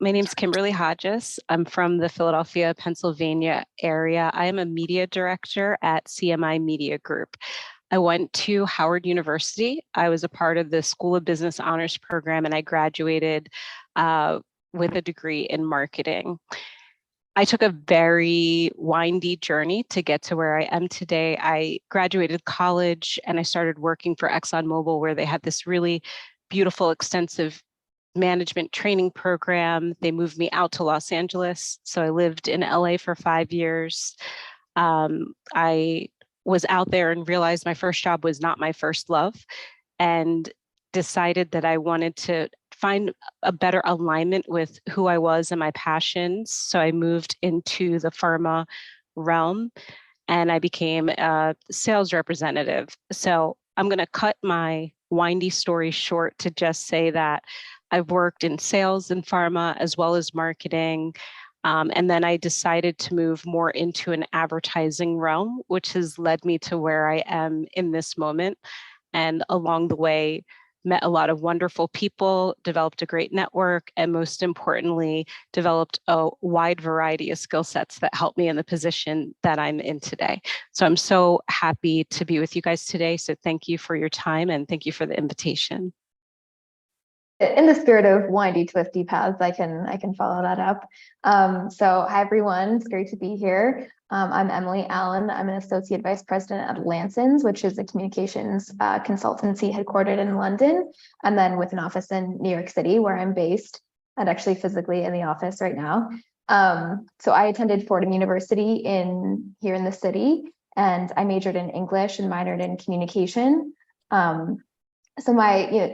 My name's Kimberly Hodges. I'm from the Philadelphia, Pennsylvania area. I am a media director at CMI Media Group. I went to Howard University. I was a part of the School of Business Honors Program, and I graduated with a degree in marketing. I took a very windy journey to get to where I am today. I graduated college and I started working for ExxonMobil, where they had this really beautiful, extensive management training program. They moved me out to Los Angeles. So I lived in LA for 5 years. I was out there and realized my first job was not my first love, and decided that I wanted to find a better alignment with who I was and my passions. So I moved into the pharma realm and I became a sales representative. So I'm going to cut my windy story short to just say that I've worked in sales and pharma as well as marketing. And then I decided to move more into an advertising realm, which has led me to where I am in this moment. And along the way, met a lot of wonderful people, developed a great network, and most importantly, developed a wide variety of skill sets that helped me in the position that I'm in today. So I'm so happy to be with you guys today. So thank you for your time and thank you for the invitation. In the spirit of windy, twisty paths, I can follow that up. So hi everyone, it's great to be here. I'm Emily Allen. I'm an associate vice president at Lanson's, which is a communications consultancy headquartered in London, and then with an office in New York City, where I'm based, and actually physically in the office right now. So I attended Fordham University here in the city, and I majored in English and minored in communication. So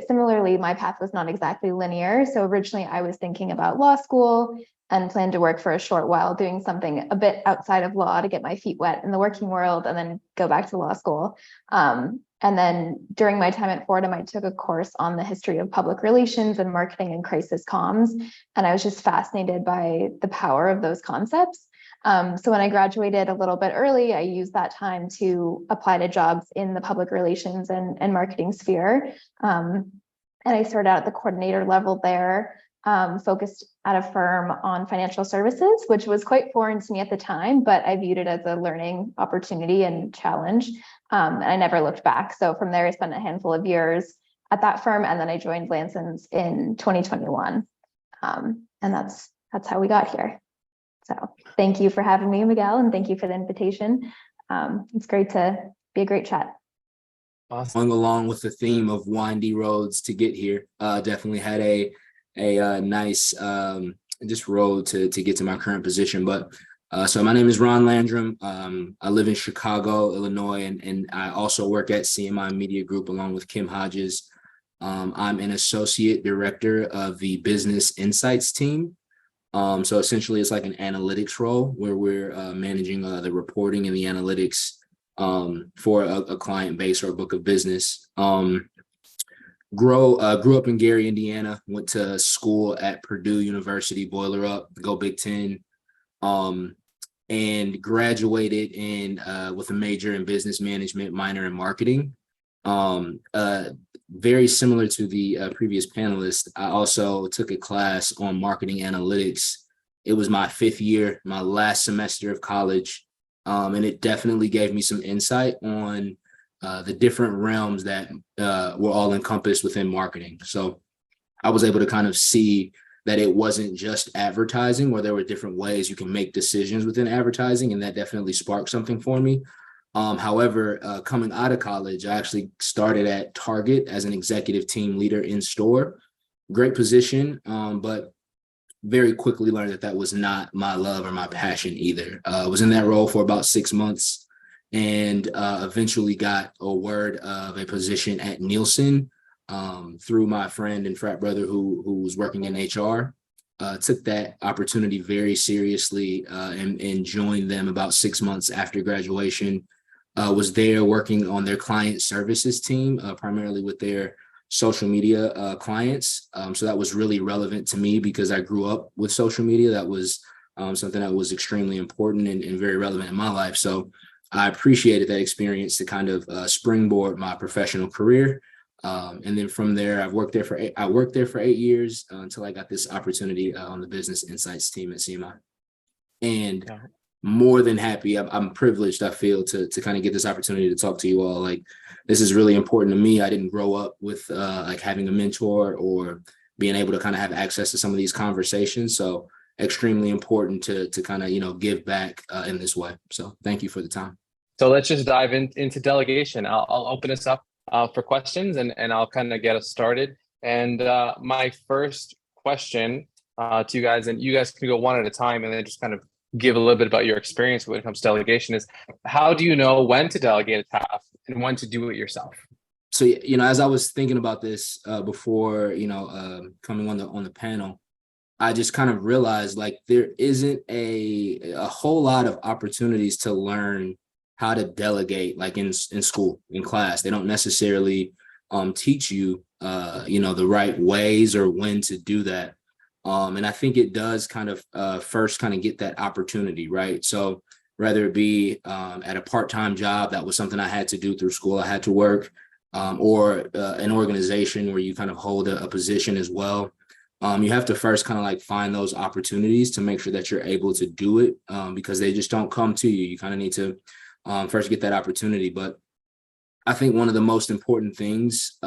similarly, my path was not exactly linear. So originally I was thinking about law school and planned to work for a short while doing something a bit outside of law to get my feet wet in the working world and then go back to law school. And then during my time at Fordham, I took a course on the history of public relations and marketing and crisis comms. And I was just fascinated by the power of those concepts. So when I graduated a little bit early, I used that time to apply to jobs in the public relations and marketing sphere. And I started out at the coordinator level there, focused at a firm on financial services, which was quite foreign to me at the time, but I viewed it as a learning opportunity and challenge. And I never looked back. So from there, I spent a handful of years at that firm, and then I joined Lanson's in 2021. And that's how we got here. So thank you for having me, Miguel, and thank you for the invitation. It's great to be a great chat. Awesome. Going along with the theme of windy roads to get here, definitely had a nice just road to get to my current position. But so my name is Ron Landrum. I live in Chicago, Illinois, and I also work at CMI Media Group along with Kim Hodges. I'm an associate director of the business insights team. So essentially it's like an analytics role where we're managing the reporting and the analytics for a client base or a book of business. Grew up in Gary, Indiana, went to school at Purdue University, Boiler Up, go Big Ten, and graduated with a major in business management, minor in marketing. Very similar to the previous panelist, I also took a class on marketing analytics. It was my 5th year, my last semester of college, and it definitely gave me some insight on the different realms that were all encompassed within marketing. So I was able to kind of see that it wasn't just advertising, where there were different ways you can make decisions within advertising, and that definitely sparked something for me. However, coming out of college, I actually started at Target as an executive team leader in store. Great position, but very quickly learned that was not my love or my passion either. I was in that role for about 6 months and eventually got a word of a position at Nielsen through my friend and frat brother who was working in HR. Took that opportunity very seriously and joined them about 6 months after graduation. Was there working on their client services team, primarily with their social media clients. So that was really relevant to me because I grew up with social media. That was something that was extremely important and very relevant in my life. So I appreciated that experience to kind of springboard my professional career. And then from there, I worked there for 8 years until I got this opportunity on the business insights team at CMI. And more than happy, I'm privileged, I feel, to kind of get this opportunity to talk to you all. Like, this is really important to me. I didn't grow up with like having a mentor or being able to kind of have access to some of these conversations. So extremely important to kind of, give back in this way. So thank you for the time. So let's just dive into delegation. I'll open this up for questions and I'll kind of get us started. And my first question to you guys, and you guys can go one at a time and then just kind of give a little bit about your experience when it comes to delegation, is how do you know when to delegate a task and when to do it yourself? So, as I was thinking about this before, coming on the panel, I just kind of realized like there isn't a whole lot of opportunities to learn how to delegate, like in school, in class. They don't necessarily teach you, the right ways or when to do that. And I think it does kind of first kind of get that opportunity, right? So whether it be at a part-time job, that was something I had to do through school, I had to work, or an organization where you kind of hold a position as well. You have to first kind of like find those opportunities to make sure that you're able to do it, because they just don't come to you. You kind of need to first get that opportunity. But I think one of the most important things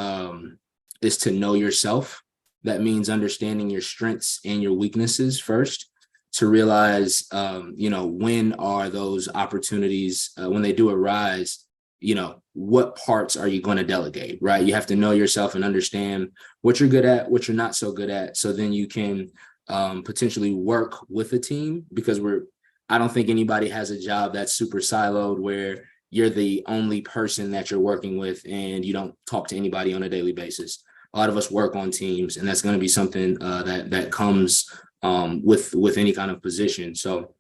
is to know yourself. That means understanding your strengths and your weaknesses first, to realize, when are those opportunities, when they do arise, what parts are you going to delegate, right? You have to know yourself and understand what you're good at, what you're not so good at. So then you can potentially work with a team, because I don't think anybody has a job that's super siloed where you're the only person that you're working with and you don't talk to anybody on a daily basis. A lot of us work on teams, and that's going to be something that comes with any kind of position. So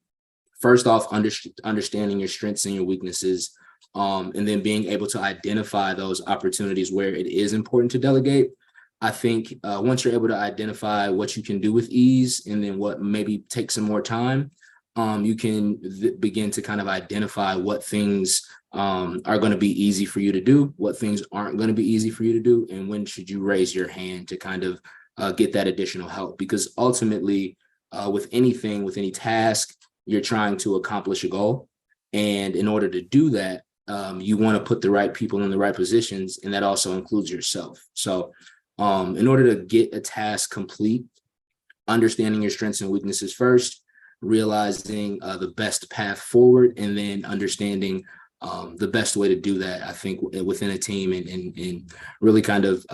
first off, understanding your strengths and your weaknesses, and then being able to identify those opportunities where it is important to delegate. I think once you're able to identify what you can do with ease and then what maybe takes some more time, you can begin to kind of identify what things are going to be easy for you to do, what things aren't going to be easy for you to do, and when should you raise your hand to kind of get that additional help. Because ultimately, with any task, you're trying to accomplish a goal. And in order to do that, you want to put the right people in the right positions, and that also includes yourself. So in order to get a task complete, understanding your strengths and weaknesses first, realizing the best path forward, and then understanding the best way to do that, I think, within a team, and really kind of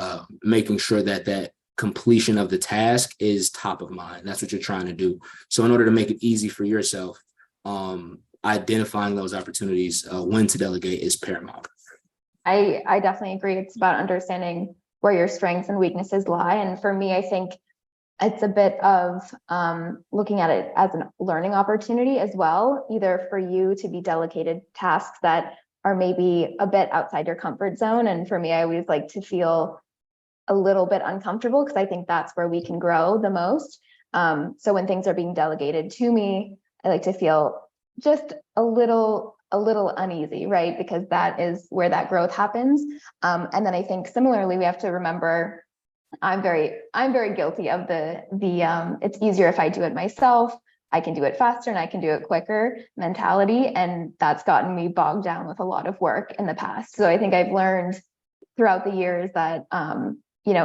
making sure that completion of the task is top of mind. That's what you're trying to do. So in order to make it easy for yourself, identifying those opportunities when to delegate is paramount. I definitely agree. It's about understanding where your strengths and weaknesses lie. And for me, I think it's a bit of looking at it as a learning opportunity as well, either for you to be delegated tasks that are maybe a bit outside your comfort zone. And for me, I always like to feel a little bit uncomfortable, because I think that's where we can grow the most. So when things are being delegated to me, I like to feel just a little uneasy, right? Because that is where that growth happens. And then I think similarly, we have to remember, I'm very guilty of the it's easier if I do it myself. I can do it faster and I can do it quicker mentality. And that's gotten me bogged down with a lot of work in the past. So I think I've learned throughout the years that,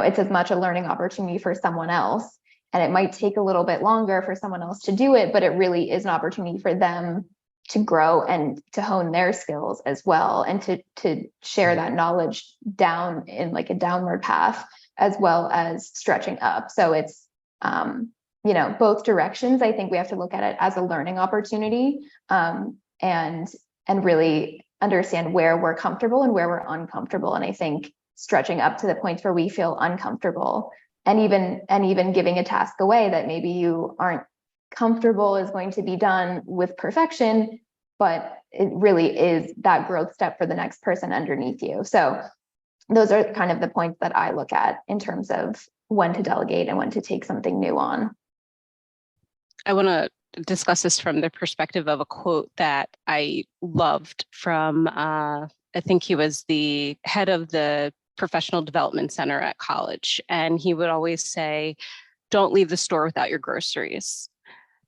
it's as much a learning opportunity for someone else. And it might take a little bit longer for someone else to do it, but it really is an opportunity for them to grow and to hone their skills as well, and to share that knowledge down in like a downward path, as well as stretching up. So it's, both directions. I think we have to look at it as a learning opportunity, and really understand where we're comfortable and where we're uncomfortable. And I think stretching up to the points where we feel uncomfortable, and even giving a task away that maybe you aren't comfortable is going to be done with perfection, but it really is that growth step for the next person underneath you. So those are kind of the points that I look at in terms of when to delegate and when to take something new on. I want to discuss this from the perspective of a quote that I loved from, I think he was the head of the professional development center at college. And he would always say, don't leave the store without your groceries.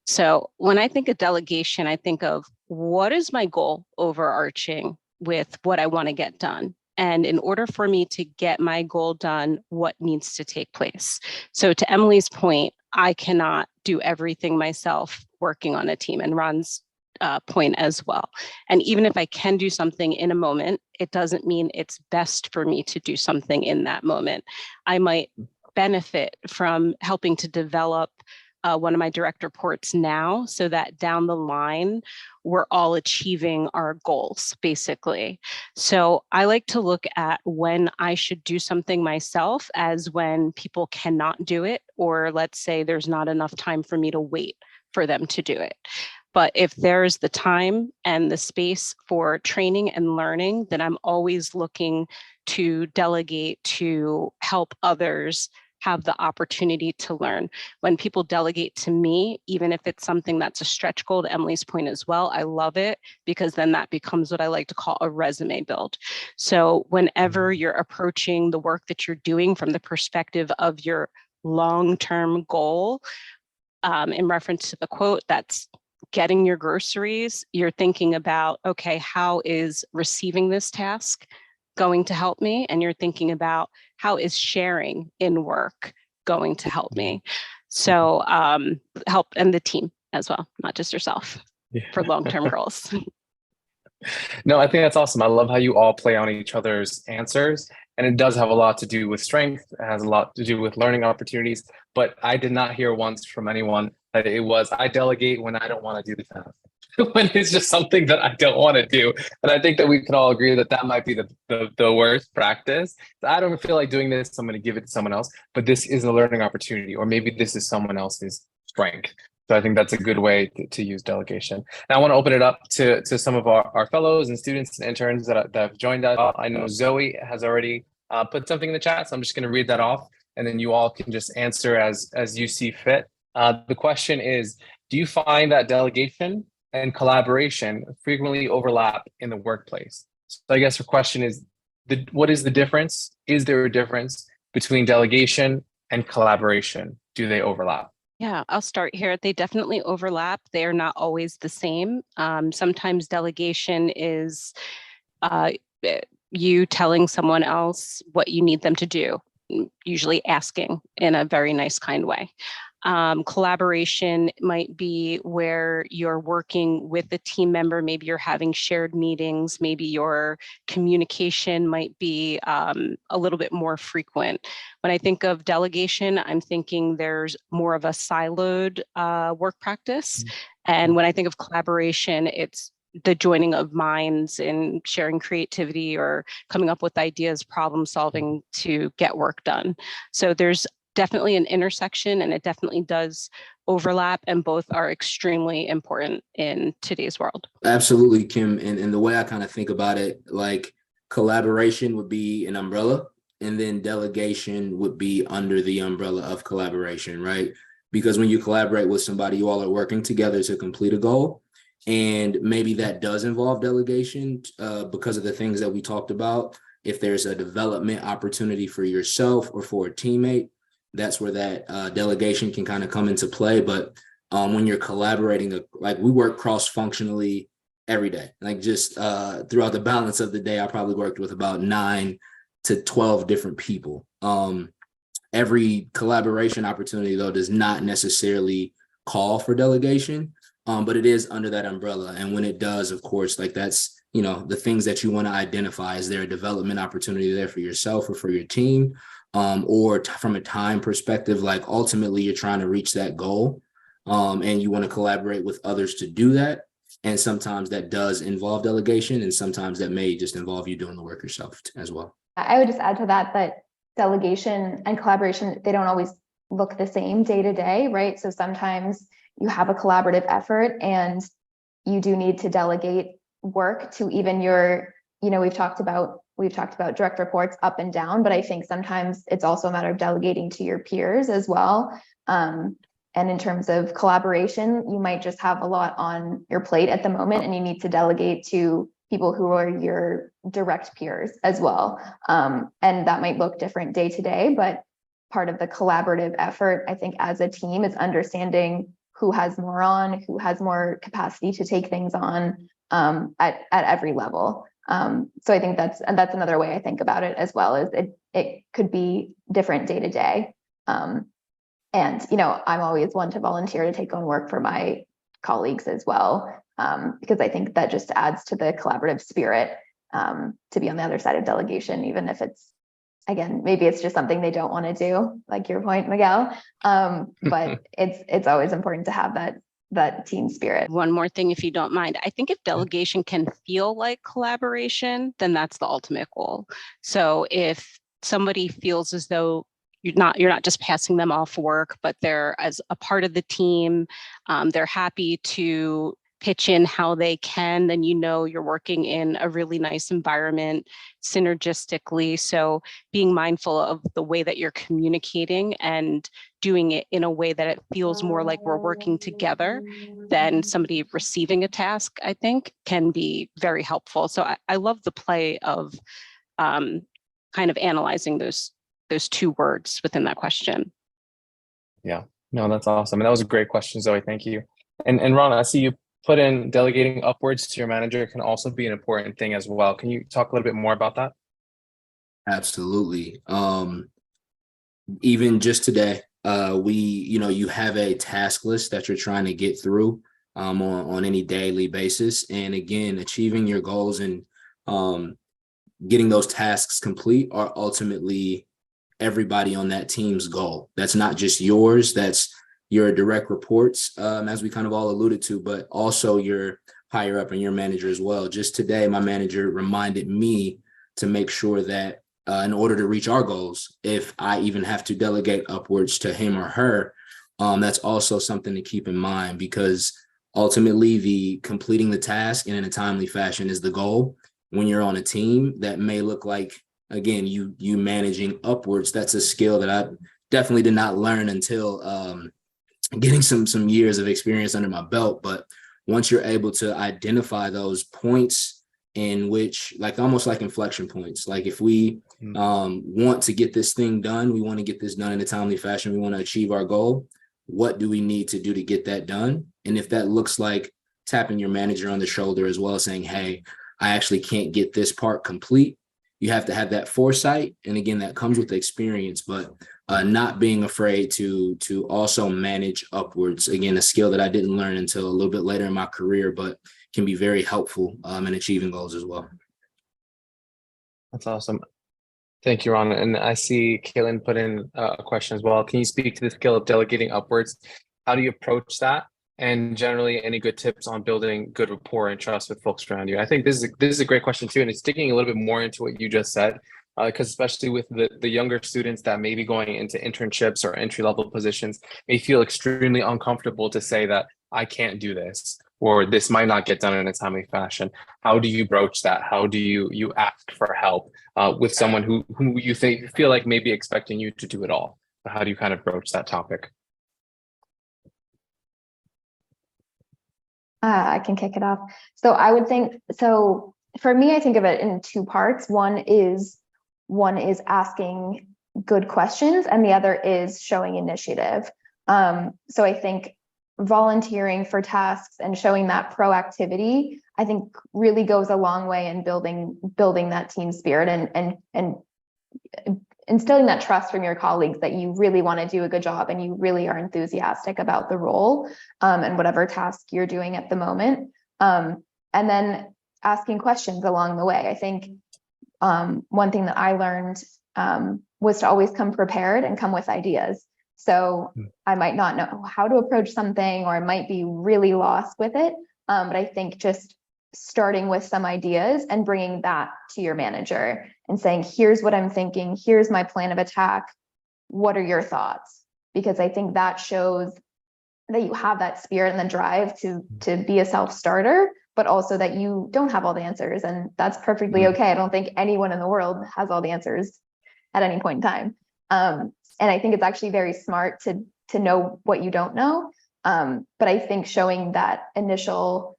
So when I think of delegation, I think of what is my goal overarching with what I want to get done. And in order for me to get my goal done, what needs to take place? So to Emily's point, I cannot do everything myself working on a team, and Ron's point as well. And even if I can do something in a moment, it doesn't mean it's best for me to do something in that moment. I might benefit from helping to develop one of my direct reports now, so that down the line, we're all achieving our goals, basically. So I like to look at when I should do something myself as when people cannot do it, or let's say there's not enough time for me to wait for them to do it. But if there's the time and the space for training and learning, then I'm always looking to delegate to help others have the opportunity to learn. When people delegate to me, even if it's something that's a stretch goal, to Emily's point as well, I love it, because then that becomes what I like to call a resume build. So whenever you're approaching the work that you're doing from the perspective of your long-term goal, in reference to the quote, that's getting your groceries, you're thinking about, okay, how is receiving this task going to help me? And you're thinking about, how is sharing in work going to help me? So help, and the team as well, not just yourself, for long-term goals. No, I think that's awesome. I love how you all play on each other's answers. And it does have a lot to do with strength. It has a lot to do with learning opportunities. But I did not hear once from anyone that it was, I delegate when I don't want to do the task. When it's just something that I don't want to do. And I think that we can all agree that that might be the worst practice. I don't feel like doing this, so I'm going to give it to someone else, but this is a learning opportunity, or maybe this is someone else's strength. So I think that's a good way to use delegation. Now I want to open it up to some of our fellows and students and interns that have joined us. I know Zoe has already put something in the chat, so I'm just going to read that off, and then you all can just answer as you see fit. The question is, do you find that delegation and collaboration frequently overlap in the workplace? So I guess the question is, what is the difference? Is there a difference between delegation and collaboration? Do they overlap? Yeah, I'll start here. They definitely overlap. They are not always the same. Sometimes delegation is you telling someone else what you need them to do, usually asking in a very nice, kind way. Collaboration might be where you're working with a team member, maybe you're having shared meetings, maybe your communication might be a little bit more frequent. When I think of delegation, I'm thinking there's more of a siloed work practice. And when I think of collaboration, it's the joining of minds and sharing creativity or coming up with ideas, problem solving to get work done. So there's definitely an intersection, and it definitely does overlap, and both are extremely important in today's world. Absolutely, Kim. And the way I kind of think about it, like collaboration would be an umbrella, and then delegation would be under the umbrella of collaboration, right? Because when you collaborate with somebody, you all are working together to complete a goal. And maybe that does involve delegation because of the things that we talked about. If there's a development opportunity for yourself or for a teammate, that's where that delegation can kind of come into play. But when you're collaborating, like we work cross-functionally every day, like just throughout the balance of the day, I probably worked with about 9 to 12 different people. Every collaboration opportunity, though, does not necessarily call for delegation, but it is under that umbrella. And when it does, of course, like that's, you know, the things that you want to identify. Is there a development opportunity there for yourself or for your team? Or from a time perspective, like ultimately you're trying to reach that goal and you want to collaborate with others to do that. And sometimes that does involve delegation, and sometimes that may just involve you doing the work yourself as well. I would just add to that delegation and collaboration, they don't always look the same day to day, right? So sometimes you have a collaborative effort and you do need to delegate work to even your, you know, we've talked about direct reports up and down, but I think sometimes it's also a matter of delegating to your peers as well. And in terms of collaboration, you might just have a lot on your plate at the moment and you need to delegate to people who are your direct peers as well. And that might look different day to day, but part of the collaborative effort, I think, as a team is understanding who has more capacity to take things on at every level. So I think that's another way I think about it as well, is it could be different day to day. And, I'm always one to volunteer to take on work for my colleagues as well, because I think that just adds to the collaborative spirit to be on the other side of delegation, even if it's, again, maybe it's just something they don't want to do, like your point, Miguel. But it's always important to have that team spirit. One more thing, if you don't mind. I think if delegation can feel like collaboration, then that's the ultimate goal. So if somebody feels as though you're not just passing them off work, but they're as a part of the team, they're happy to pitch in how they can, then you're working in a really nice environment synergistically. So being mindful of the way that you're communicating and doing it in a way that it feels more like we're working together than somebody receiving a task, I think can be very helpful. So I love the play of kind of analyzing those two words within that question. Yeah, no, that's awesome. And that was a great question, Zoe. Thank you. And Ron, I see you put in delegating upwards to your manager can also be an important thing as well. Can you talk a little bit more about that? Absolutely. Even just today, you have a task list that you're trying to get through on any daily basis. And again, achieving your goals and getting those tasks complete are ultimately everybody on that team's goal. That's not just yours, that's your direct reports, as we kind of all alluded to, but also your higher up and your manager as well. Just today, my manager reminded me to make sure that in order to reach our goals, if I even have to delegate upwards to him or her, that's also something to keep in mind, because ultimately the completing the task in a timely fashion is the goal. When you're on a team, that may look like, again, you managing upwards. That's a skill that I definitely did not learn until getting some years of experience under my belt. But once you're able to identify those points in which, like almost like inflection points, like if we want to get this thing done, we want to get this done in a timely fashion, we want to achieve our goal, what do we need to do to get that done? And if that looks like tapping your manager on the shoulder as well, saying, hey, I actually can't get this part complete, you have to have that foresight. And again, that comes with experience, but not being afraid to also manage upwards. Again, a skill that I didn't learn until a little bit later in my career, but can be very helpful in achieving goals as well. That's awesome. Thank you, Ron. And I see Kaylin put in a question as well. Can you speak to the skill of delegating upwards? How do you approach that? And generally, any good tips on building good rapport and trust with folks around you? I think this is a great question too, and it's digging a little bit more into what you just said, because especially with the younger students that may be going into internships or entry-level positions, may feel extremely uncomfortable to say that I can't do this, or this might not get done in a timely fashion. How do you broach that? How do you ask for help with someone who you feel like may be expecting you to do it all? How do you kind of broach that topic? I can kick it off. So I would think, so for me, I think of it in two parts. One is asking good questions, and the other is showing initiative. So I think volunteering for tasks and showing that proactivity, I think really goes a long way in building that team spirit and instilling that trust from your colleagues that you really want to do a good job and you really are enthusiastic about the role and whatever task you're doing at the moment. And then asking questions along the way. I think one thing that I learned was to always come prepared and come with ideas. So I might not know how to approach something, or I might be really lost with it. But I think just starting with some ideas and bringing that to your manager and saying, here's what I'm thinking, here's my plan of attack, what are your thoughts? Because I think that shows that you have that spirit and the drive to be a self-starter, but also that you don't have all the answers, and that's perfectly okay. I don't think anyone in the world has all the answers at any point in time. And I think it's actually very smart to know what you don't know. But I think showing that initial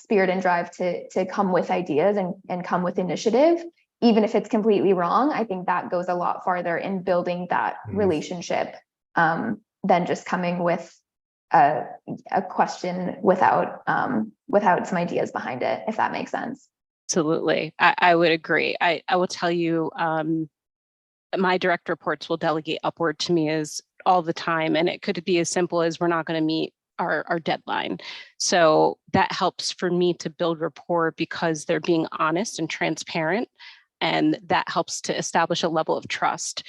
spirit and drive to come with ideas and come with initiative, even if it's completely wrong. I think that goes a lot farther in building that relationship than just coming with a question without some ideas behind it, if that makes sense. Absolutely. I would agree. I will tell you, my direct reports will delegate upward to me as all the time. And it could be as simple as we're not going to meet our deadline. So that helps for me to build rapport because they're being honest and transparent. And that helps to establish a level of trust.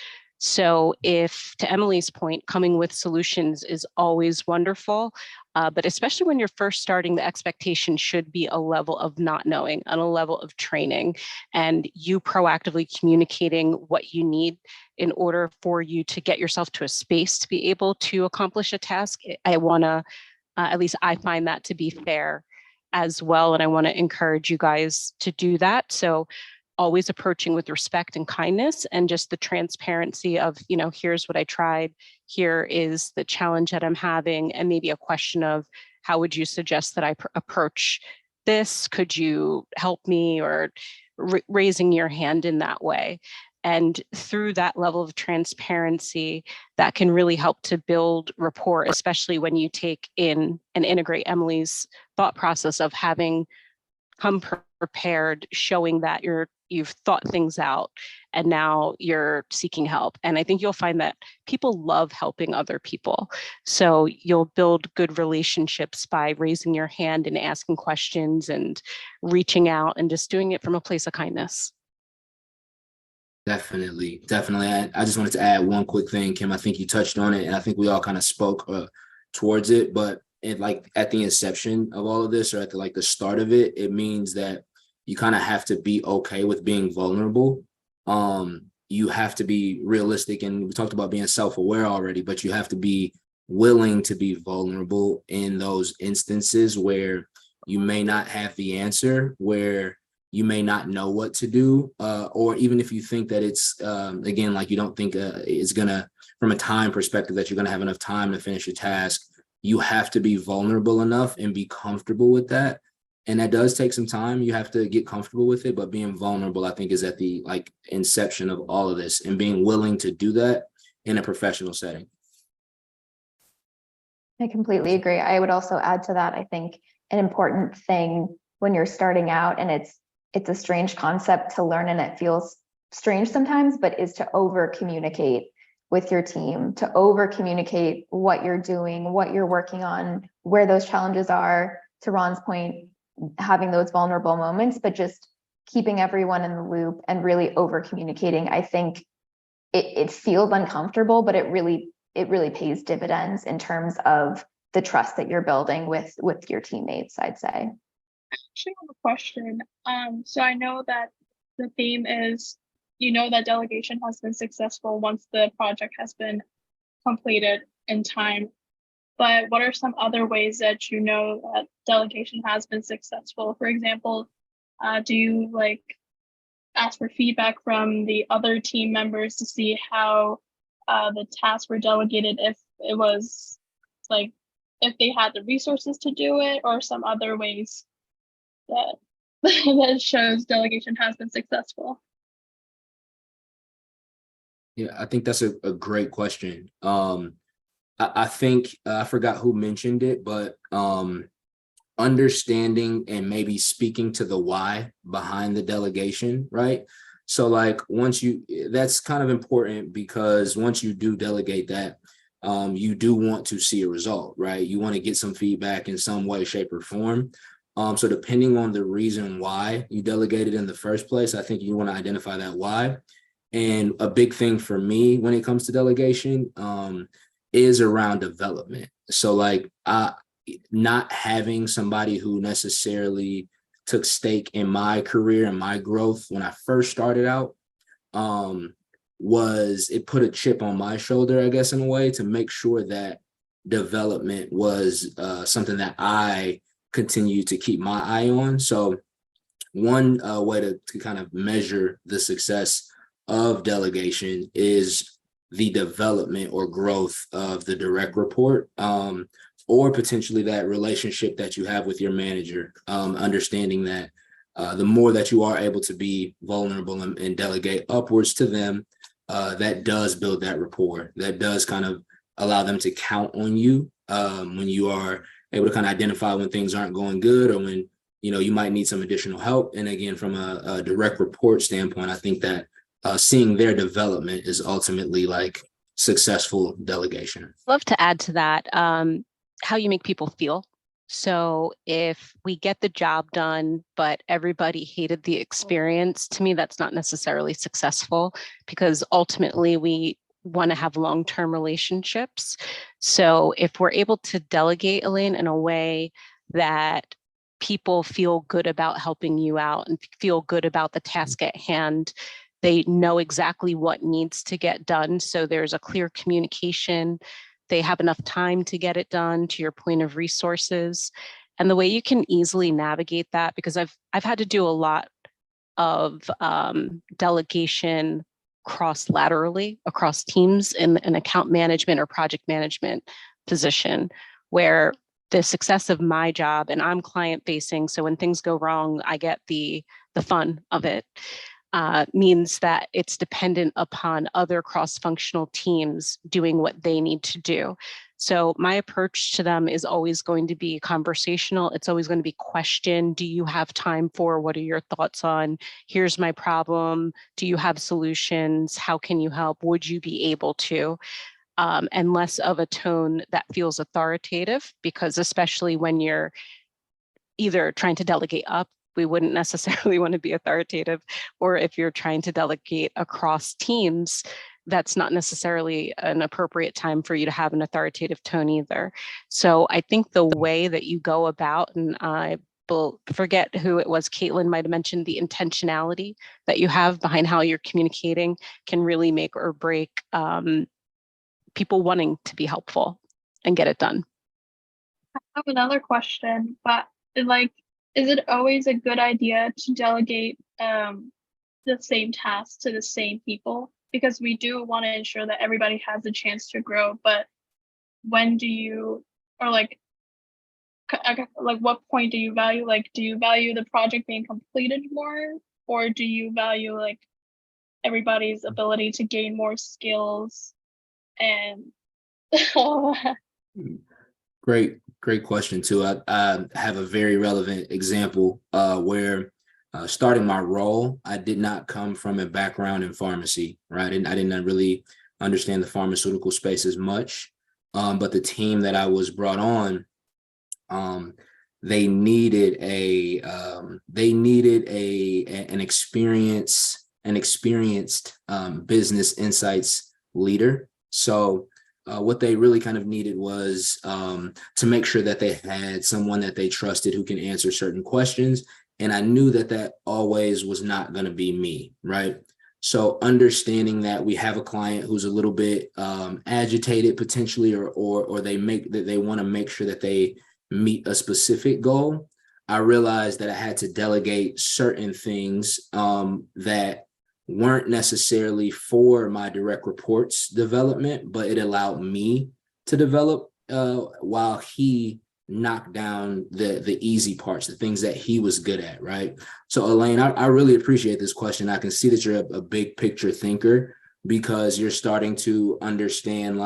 So if, to Emily's point, coming with solutions is always wonderful, but especially when you're first starting, the expectation should be a level of not knowing and a level of training, and you proactively communicating what you need in order for you to get yourself to a space to be able to accomplish a task. I want to, at least I find that to be fair as well. And I want to encourage you guys to do that. So always approaching with respect and kindness, and just the transparency of, here's what I tried, here is the challenge that I'm having, and maybe a question of how would you suggest that I approach this? Could you help me? Or raising your hand in that way. And through that level of transparency, that can really help to build rapport, especially when you take in and integrate Emily's thought process of having come prepared, showing that you've thought things out and now you're seeking help. And I think you'll find that people love helping other people. So you'll build good relationships by raising your hand and asking questions and reaching out and just doing it from a place of kindness. Definitely. I just wanted to add one quick thing, Kim. I think you touched on it, and I think we all kind of spoke towards it, but at the inception of all of this, or at the start of it, it means that you kind of have to be okay with being vulnerable. You have to be realistic, and we talked about being self-aware already, but you have to be willing to be vulnerable in those instances where you may not have the answer, where you may not know what to do, or even if you think that it's, again, you don't think it's gonna, from a time perspective, that you're gonna have enough time to finish a task. You have to be vulnerable enough and be comfortable with that. And that does take some time. You have to get comfortable with it, but being vulnerable, I think, is at the inception of all of this, and being willing to do that in a professional setting. I completely agree. I would also add to that, I think an important thing when you're starting out, and it's a strange concept to learn and it feels strange sometimes, but is to over communicate with your team, to over communicate what you're doing, what you're working on, where those challenges are. To Ron's point, having those vulnerable moments, but just keeping everyone in the loop and really over communicating. I think it feels uncomfortable, but it really pays dividends in terms of the trust that you're building with your teammates, I'd say. I actually have a question. So I know that the theme is, that delegation has been successful once the project has been completed in time. But what are some other ways that that delegation has been successful? For example, do you ask for feedback from the other team members to see how the tasks were delegated, if it was if they had the resources to do it, or some other ways that that shows delegation has been successful? Yeah, I think that's a great question. I think I forgot who mentioned it, but understanding and maybe speaking to the why behind the delegation, right? So that's kind of important, because once you do delegate that, you do want to see a result, right? You want to get some feedback in some way, shape, or form. So depending on the reason why you delegated in the first place, I think you want to identify that why. And a big thing for me when it comes to delegation is around development. So not having somebody who necessarily took stake in my career and my growth when I first started out, it put a chip on my shoulder, I guess, in a way, to make sure that development was something that I continue to keep my eye on. So one way to kind of measure the success of delegation is the development or growth of the direct report. or potentially that relationship that you have with your manager, understanding that the more that you are able to be vulnerable and delegate upwards to them, that does build that rapport. That does kind of allow them to count on you when you are able to kind of identify when things aren't going good or when, you might need some additional help. And again, from a direct report standpoint, I think that seeing their development is ultimately like successful delegation. Love to add to that how you make people feel. So if we get the job done, but everybody hated the experience, to me, that's not necessarily successful, because ultimately we want to have long-term relationships. So if we're able to delegate, Elaine, in a way that people feel good about helping you out and feel good about the task at hand, they know exactly what needs to get done. So there's a clear communication. They have enough time to get it done, to your point of resources. And the way you can easily navigate that, because I've had to do a lot of delegation cross-laterally across teams in an account management or project management position, where the success of my job, and I'm client facing, so when things go wrong, I get the fun of it, means that it's dependent upon other cross-functional teams doing what they need to do. So my approach to them is always going to be conversational. It's always going to be question. Do you have time for? What are your thoughts on? Here's my problem. Do you have solutions? How can you help? Would you be able to? And less of a tone that feels authoritative, because especially when you're either trying to delegate up, we wouldn't necessarily want to be authoritative, or if you're trying to delegate across teams, that's not necessarily an appropriate time for you to have an authoritative tone either. So I think the way that you go about, and I will forget who it was, Caitlin might have mentioned the intentionality that you have behind how you're communicating can really make or break people wanting to be helpful and get it done. I have another question, but is it always a good idea to delegate the same tasks to the same people? Because we do want to ensure that everybody has a chance to grow, but when do you, or what point do you value? Do you value the project being completed more, or do you value everybody's ability to gain more skills and all that? Great question too. I have a very relevant example where starting my role, I did not come from a background in pharmacy, right? I didn't really understand the pharmaceutical space as much, but the team that I was brought on, they needed an experienced business insights leader. So what they really kind of needed was to make sure that they had someone that they trusted who can answer certain questions. And I knew that always was not going to be me, right? So understanding that we have a client who's a little bit agitated potentially, or they want to make sure that they meet a specific goal, I realized that I had to delegate certain things that weren't necessarily for my direct reports development, but it allowed me to develop while he knocked down the easy parts, the things that he was good at, right? So Elaine, I really appreciate this question. I can see that you're a big picture thinker, because you're starting to understand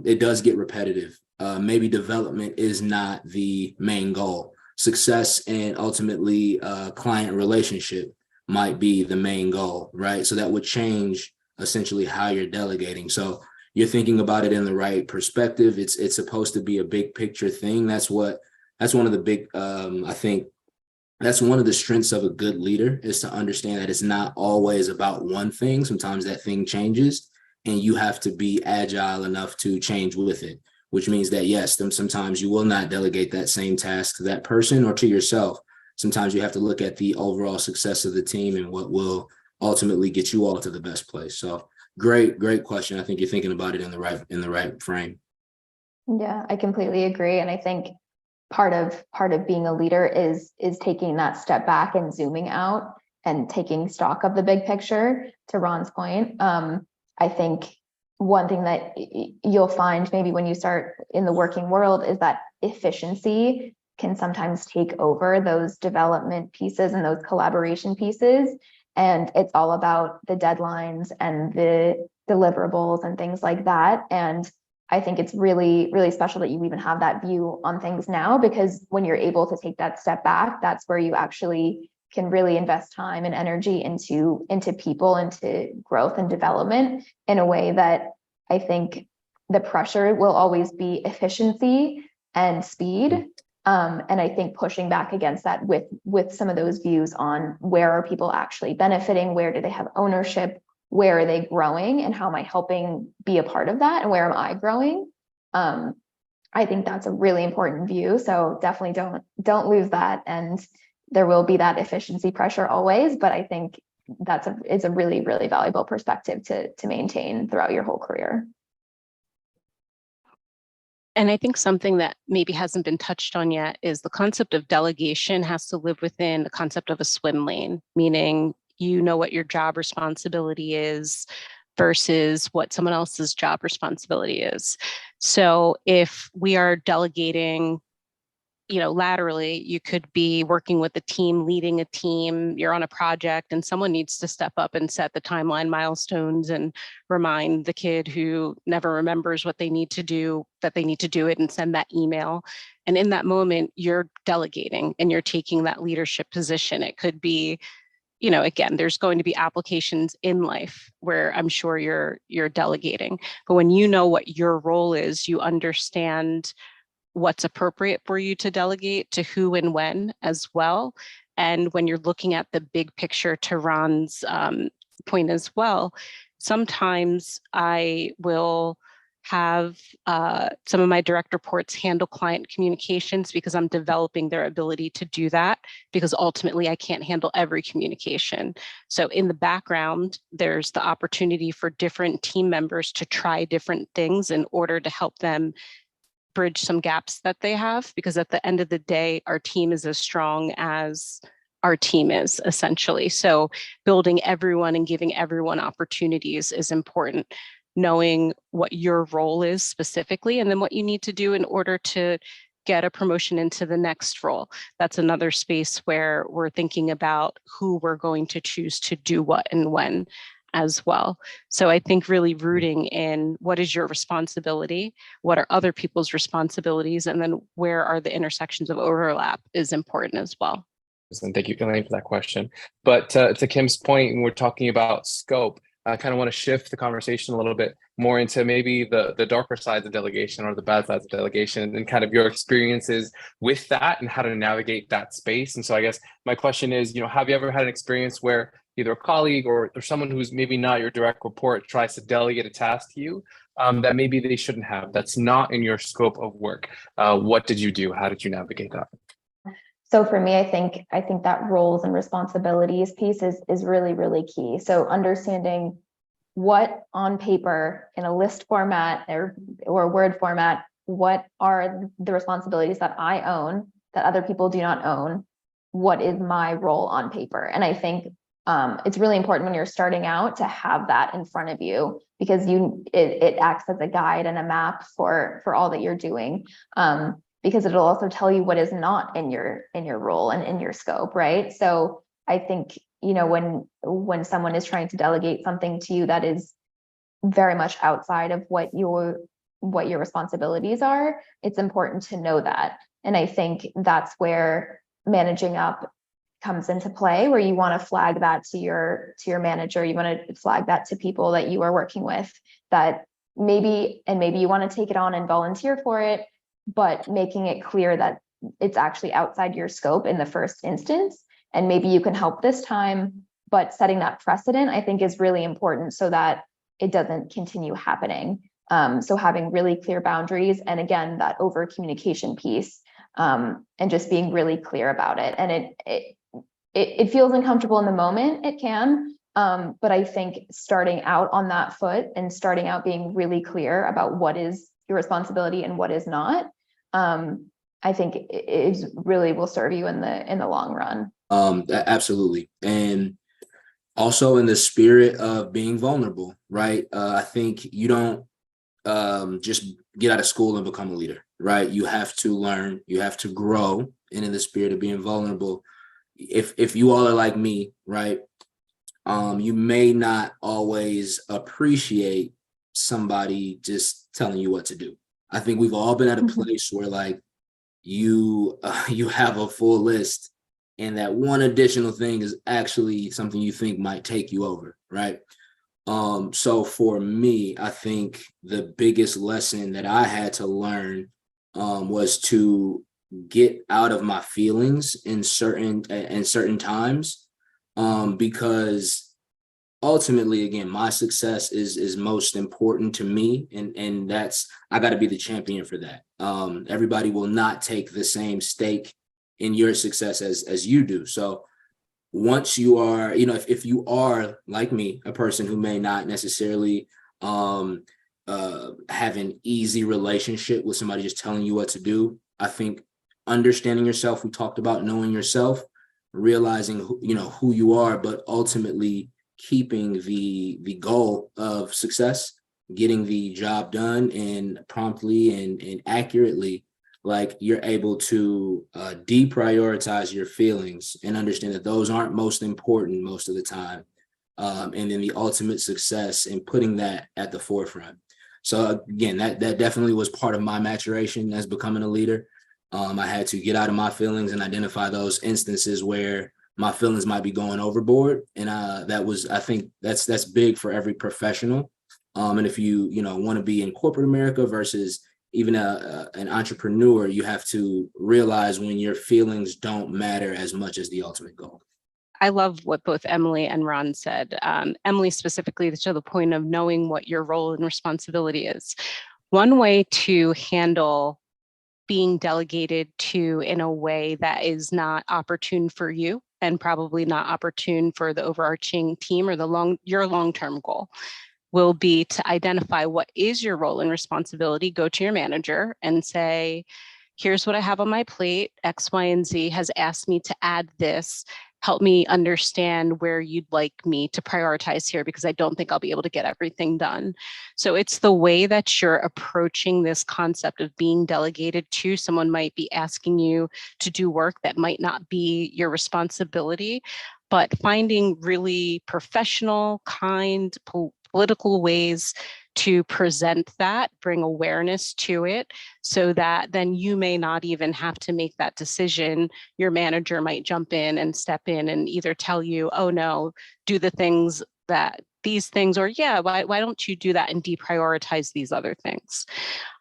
it does get repetitive. Maybe development is not the main goal. Success and ultimately client relationship might be the main goal, right? So that would change essentially how you're delegating. So you're thinking about it in the right perspective. It's supposed to be a big picture thing. That's one of the big, I think that's one of the strengths of a good leader, is to understand that it's not always about one thing. Sometimes that thing changes and you have to be agile enough to change with it, which means that yes, sometimes you will not delegate that same task to that person or to yourself. Sometimes you have to look at the overall success of the team and what will ultimately get you all to the best place. So great question. I think you're thinking about it in the right frame. Yeah, I completely agree. And I think part of being a leader is taking that step back and zooming out and taking stock of the big picture. To Ron's point, I think one thing that you'll find maybe when you start in the working world is that efficiency can sometimes take over those development pieces and those collaboration pieces. And it's all about the deadlines and the deliverables and things like that. And I think it's really, really special that you even have that view on things now, because when you're able to take that step back, that's where you actually can really invest time and energy into people, into growth and development in a way that I think the pressure will always be efficiency and speed. And I think pushing back against that with some of those views on where are people actually benefiting, where do they have ownership, where are they growing, and how am I helping be a part of that, and where am I growing? I think that's a really important view. So definitely don't lose that. And there will be that efficiency pressure always, but I think it's a really, really valuable perspective to maintain throughout your whole career. And I think something that maybe hasn't been touched on yet is the concept of delegation has to live within the concept of a swim lane, meaning you know what your job responsibility is versus what someone else's job responsibility is. So if we are delegating, laterally, you could be working with a team, leading a team, you're on a project, and someone needs to step up and set the timeline milestones and remind the kid who never remembers what they need to do that they need to do it and send that email. And in that moment, you're delegating and you're taking that leadership position. It could be, again, there's going to be applications in life where I'm sure you're delegating. But when you know what your role is, you understand what's appropriate for you to delegate to who and when as well. And when you're looking at the big picture, to Ron's point as well, sometimes I will have some of my direct reports handle client communications because I'm developing their ability to do that, because ultimately I can't handle every communication. So in the background, there's the opportunity for different team members to try different things in order to help them bridge some gaps that they have, because at the end of the day, our team is as strong as our team is, essentially. So building everyone and giving everyone opportunities is important. Knowing what your role is specifically, and then what you need to do in order to get a promotion into the next role. That's another space where we're thinking about who we're going to choose to do what and when as well. So I think really rooting in what is your responsibility, what are other people's responsibilities, and then where are the intersections of overlap is important as well. And thank you, Elaine, for that question. But to Kim's point, when we're talking about scope, I kind of want to shift the conversation a little bit more into maybe the darker sides of delegation or the bad sides of delegation, and kind of your experiences with that and how to navigate that space. And so I guess my question is, have you ever had an experience where either a colleague or someone who's maybe not your direct report tries to delegate a task to you that maybe they shouldn't have, that's not in your scope of work? What did you do? How did you navigate that? So for me, I think that roles and responsibilities piece is really, really key. So understanding what on paper in a list format or Word format, what are the responsibilities that I own that other people do not own? What is my role on paper? And I think it's really important when you're starting out to have that in front of you, because it acts as a guide and a map for all that you're doing. Because it'll also tell you what is not in your role and in your scope, right? So I think, when someone is trying to delegate something to you that is very much outside of what your responsibilities are, it's important to know that. And I think that's where managing up comes into play, where you want to flag that to your manager, you want to flag that to people that you are working with, that maybe you want to take it on and volunteer for it, but making it clear that it's actually outside your scope in the first instance. And maybe you can help this time, but setting that precedent, I think, is really important so that it doesn't continue happening. So having really clear boundaries, and again, that over communication piece, and just being really clear about it. And it feels uncomfortable in the moment, it can, but I think starting out on that foot and starting out being really clear about what is your responsibility and what is not, I think it really will serve you in the long run. Absolutely. And Also in the spirit of being vulnerable, right? I think you don't just get out of school and become a leader, right? You have to learn, you have to grow, and in the spirit of being vulnerable, if you all are like me, right? You may not always appreciate somebody just telling you what to do. I think we've all been at a place where like you have a full list, and that one additional thing is actually something you think might take you over, right? So for me, I think the biggest lesson that I had to learn was to get out of my feelings in certain times, because ultimately, again, my success is most important to me, and that's, I got to be the champion for that. Everybody will not take the same stake in your success as you do. So once you are, if you are like me, a person who may not necessarily have an easy relationship with somebody just telling you what to do, I think understanding yourself, we talked about knowing yourself, realizing who you are, but ultimately keeping the goal of success, getting the job done and promptly and accurately, like you're able to deprioritize your feelings and understand that those aren't most important most of the time. And then the ultimate success and putting that at the forefront. So again, that definitely was part of my maturation as becoming a leader. I had to get out of my feelings and identify those instances where my feelings might be going overboard. And I think that's big for every professional. And if you want to be in corporate America versus even an entrepreneur, you have to realize when your feelings don't matter as much as the ultimate goal. I love what both Emily and Ron said. Emily specifically to the point of knowing what your role and responsibility is. One way to handle being delegated to in a way that is not opportune for you and probably not opportune for the overarching team or your long-term goal will be to identify what is your role and responsibility. Go to your manager and say, here's what I have on my plate. X, Y, and Z has asked me to add this. Help me understand where you'd like me to prioritize here, because I don't think I'll be able to get everything done. So it's the way that you're approaching this concept of being delegated to. Someone might be asking you to do work that might not be your responsibility, but finding really professional, kind, political ways to present that, bring awareness to it, so that then you may not even have to make that decision. Your manager might jump in and step in and either tell you, oh no, do these things, or yeah, why don't you do that and deprioritize these other things?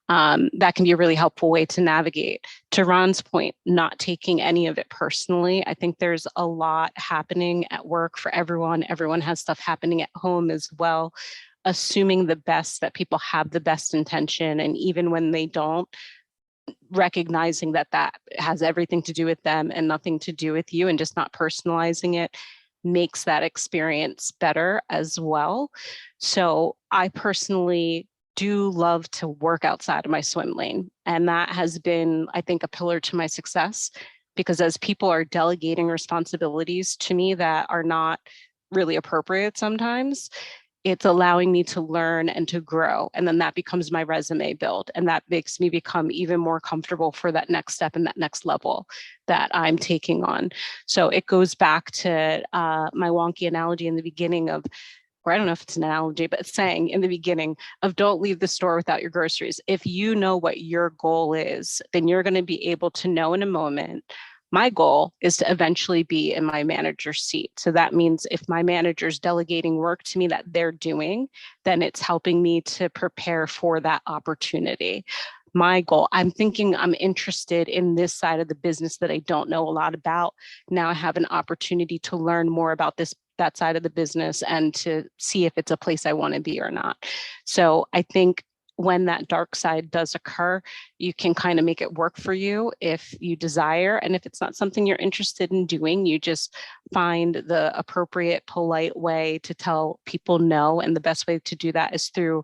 That can be a really helpful way to navigate. To Ron's point, not taking any of it personally. I think there's a lot happening at work for everyone. Everyone has stuff happening at home as well. Assuming the best, that people have the best intention, and even when they don't, recognizing that has everything to do with them and nothing to do with you, and just not personalizing it makes that experience better as well. So I personally do love to work outside of my swim lane, and that has been, I think, a pillar to my success, because as people are delegating responsibilities to me that are not really appropriate sometimes, it's allowing me to learn and to grow. And then that becomes my resume build. And that makes me become even more comfortable for that next step and that next level that I'm taking on. So it goes back to my wonky analogy in the beginning of, or I don't know if it's an analogy, but saying in the beginning of, don't leave the store without your groceries. If you know what your goal is, then you're going to be able to know in a moment, my goal is to eventually be in my manager's seat. So that means if my manager's delegating work to me that they're doing, then it's helping me to prepare for that opportunity. My goal, I'm interested in this side of the business that I don't know a lot about. Now I have an opportunity to learn more about that side of the business and to see if it's a place I want to be or not. So I think when that dark side does occur, you can kind of make it work for you if you desire. And if it's not something you're interested in doing, you just find the appropriate, polite way to tell people no. And the best way to do that is through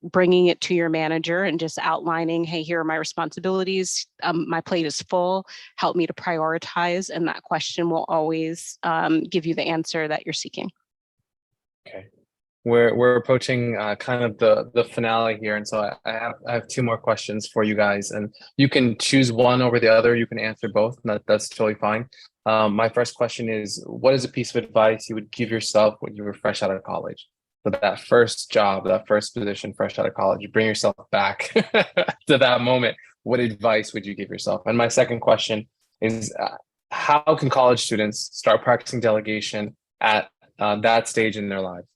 bringing it to your manager and just outlining, hey, here are my responsibilities. My plate is full. Help me to prioritize. And that question will always give you the answer that you're seeking. Okay. We're approaching kind of the finale here, and so I have two more questions for you guys, and you can choose one over the other. You can answer both. That's totally fine. My first question is, what is a piece of advice you would give yourself when you were fresh out of college? So that first job, that first position, fresh out of college, you bring yourself back to that moment. What advice would you give yourself? And my second question is, how can college students start practicing delegation at that stage in their lives?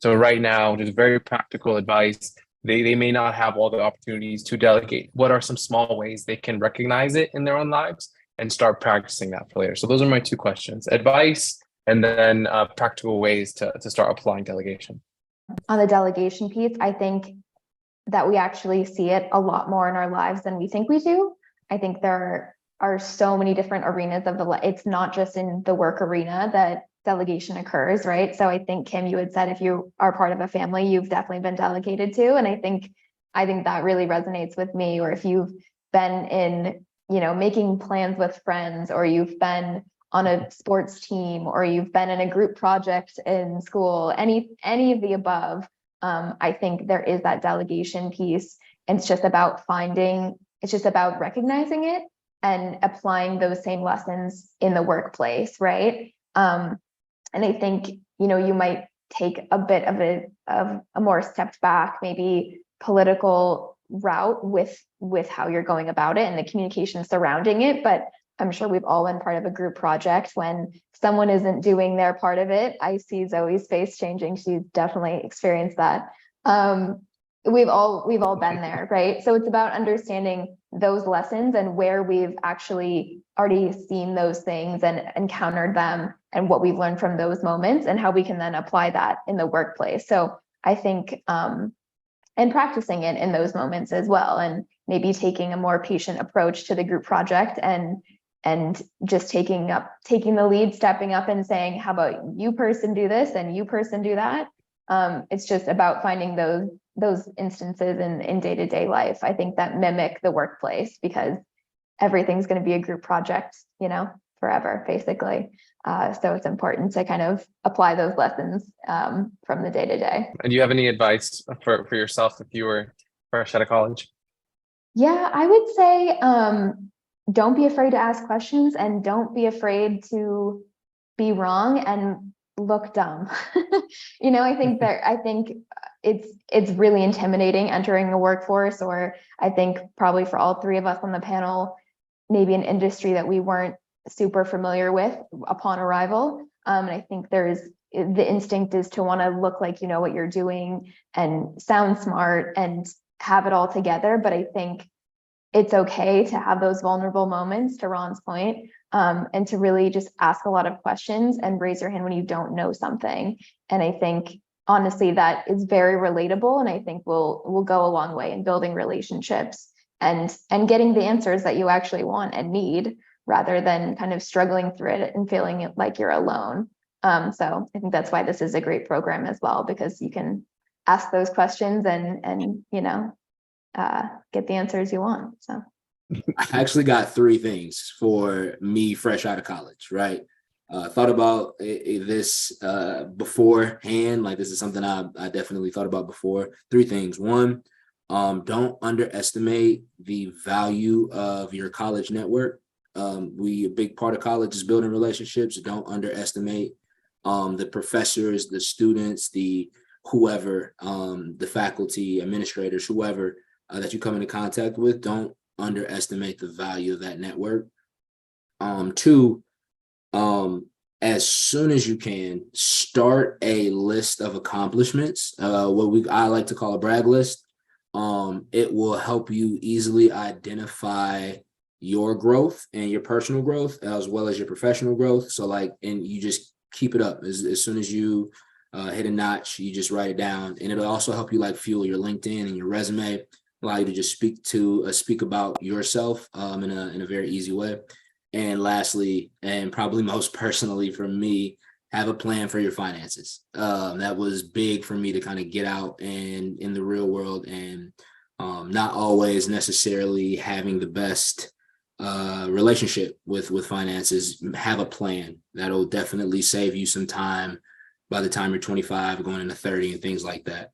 So right now, just very practical advice. They may not have all the opportunities to delegate. What are some small ways they can recognize it in their own lives and start practicing that for later? So those are my two questions: advice, and then practical ways to start applying delegation. On the delegation piece, I think that we actually see it a lot more in our lives than we think we do. I think there are so many different arenas of it's not just in the work arena that delegation occurs, right? So I think, Kim, you had said if you are part of a family, you've definitely been delegated to. And I think that really resonates with me. Or if you've been in, making plans with friends, or you've been on a sports team, or you've been in a group project in school, any of the above, I think there is that delegation piece. And it's just about recognizing it and applying those same lessons in the workplace, right? And I think, you might take a bit of a more stepped back, maybe political route with how you're going about it and the communication surrounding it. But I'm sure we've all been part of a group project. When someone isn't doing their part of it, I see Zoe's face changing. She's definitely experienced that. We've all been there, right? So it's about understanding those lessons and where we've actually already seen those things and encountered them, and what we've learned from those moments, and how we can then apply that in the workplace. So I think, and practicing it in those moments as well, and maybe taking a more patient approach to the group project, and just taking the lead, stepping up and saying, how about you person do this and you person do that? It's just about finding those instances in day-to-day life, I think, that mimic the workplace, because everything's going to be a group project, forever, basically. So it's important to kind of apply those lessons from the day-to-day. And do you have any advice for yourself if you were fresh out of college? Yeah, I would say, don't be afraid to ask questions, and don't be afraid to be wrong and look dumb. I think it's really intimidating entering the workforce, or I think probably for all three of us on the panel, maybe an industry that we weren't super familiar with upon arrival. And I think the instinct is to want to look like you know what you're doing and sound smart and have it all together. But I think it's okay to have those vulnerable moments, to Ron's point, and to really just ask a lot of questions and raise your hand when you don't know something. And I think, honestly, that is very relatable, and I think will go a long way in building relationships and getting the answers that you actually want and need, rather than kind of struggling through it and feeling like you're alone. So I think that's why this is a great program as well, because you can ask those questions and get the answers you want. So I actually got three things for me fresh out of college, right? Thought about this beforehand. Like, this is something I definitely thought about before. Three things. One, don't underestimate the value of your college network. A big part of college is building relationships. Don't underestimate the professors, the students, the whoever, the faculty, administrators, whoever that you come into contact with. Don't underestimate the value of that network. Two, as soon as you can, start a list of accomplishments, what I like to call a brag list. It will help you easily identify your growth and your personal growth, as well as your professional growth. So and you just keep it up. As soon as you hit a notch, you just write it down. And it'll also help you fuel your LinkedIn and your resume, allow you to just speak about yourself in a very easy way. And lastly, and probably most personally for me, have a plan for your finances. That was big for me to kind of get out and in the real world, and not always necessarily having the best relationship with finances. Have a plan. That'll definitely save you some time by the time you're 25, going into 30 and things like that.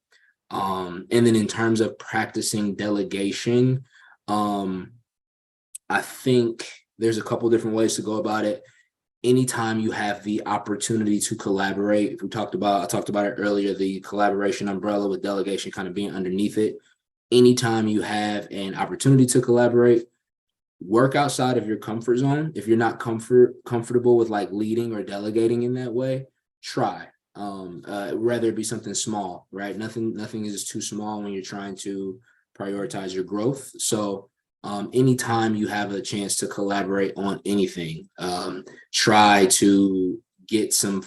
And then in terms of practicing delegation, I think there's a couple different ways to go about it. Anytime you have the opportunity to collaborate, I talked about it earlier, the collaboration umbrella with delegation kind of being underneath it. Anytime you have an opportunity to collaborate, work outside of your comfort zone. If you're not comfortable with like leading or delegating in that way, try. Rather it be something small, right? Nothing is too small when you're trying to prioritize your growth. So anytime you have a chance to collaborate on anything, try to get some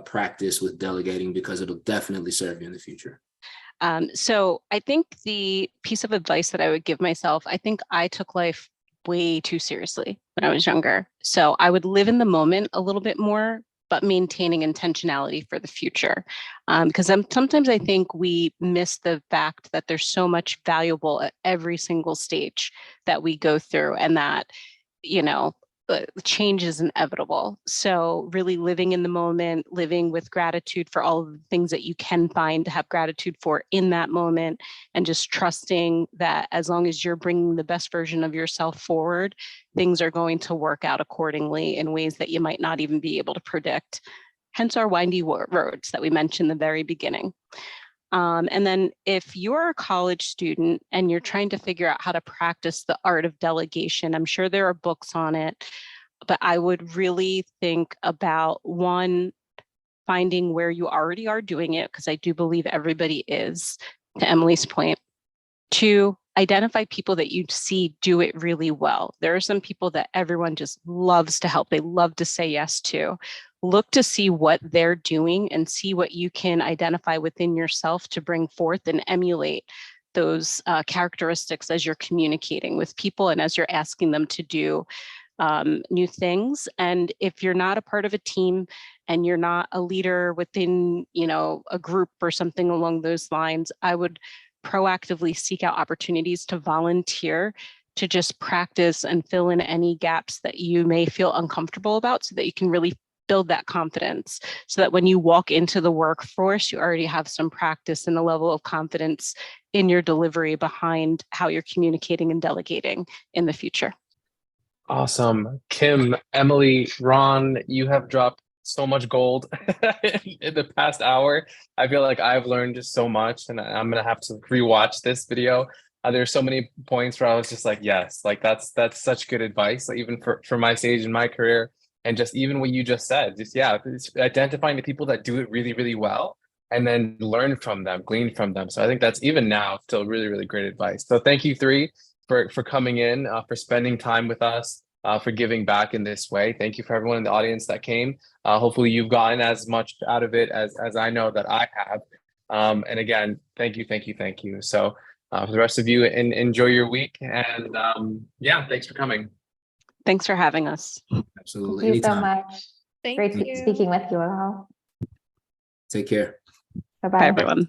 practice with delegating, because it'll definitely serve you in the future. So I think the piece of advice that I would give myself, I think I took life way too seriously when I was younger. So I would live in the moment a little bit more, but maintaining intentionality for the future. Because sometimes I think we miss the fact that there's so much valuable at every single stage that we go through, and that, change is inevitable. So really living in the moment, living with gratitude for all of the things that you can find to have gratitude for in that moment, and just trusting that as long as you're bringing the best version of yourself forward, things are going to work out accordingly in ways that you might not even be able to predict. Hence our windy roads that we mentioned in the very beginning. And then if you're a college student and you're trying to figure out how to practice the art of delegation, I'm sure there are books on it, but I would really think about, one, finding where you already are doing it, because I do believe everybody is, to Emily's point. Two, identify people that you see do it really well. There are some people that everyone just loves to help. They love to say yes to. Look to see what they're doing and see what you can identify within yourself to bring forth and emulate those characteristics as you're communicating with people and as you're asking them to do new things. And if you're not a part of a team and you're not a leader within, a group or something along those lines, I would proactively seek out opportunities to volunteer, to just practice and fill in any gaps that you may feel uncomfortable about, so that you can really build that confidence, so that when you walk into the workforce, you already have some practice and a level of confidence in your delivery behind how you're communicating and delegating in the future. Awesome. Kim, Emily, Ron, you have dropped so much gold in the past hour. I feel like I've learned just so much, and I'm going to have to rewatch this video. There's so many points where I was just like, yes, like that's such good advice, like, even for my stage in my career. And just even what you just said, just identifying the people that do it really, really well, and then learn from them, glean from them. So I think that's, even now, still really, really great advice. So thank you three for coming in, for spending time with us, for giving back in this way. Thank you for everyone in the audience that came. Hopefully you've gotten as much out of it as I know that I have. And again, thank you. So for the rest of you, enjoy your week. And thanks for coming. Thanks for having us. Absolutely. Thank you so Anytime. much. Thank Great you. speaking with you all. Take care. Bye-bye. Bye, everyone.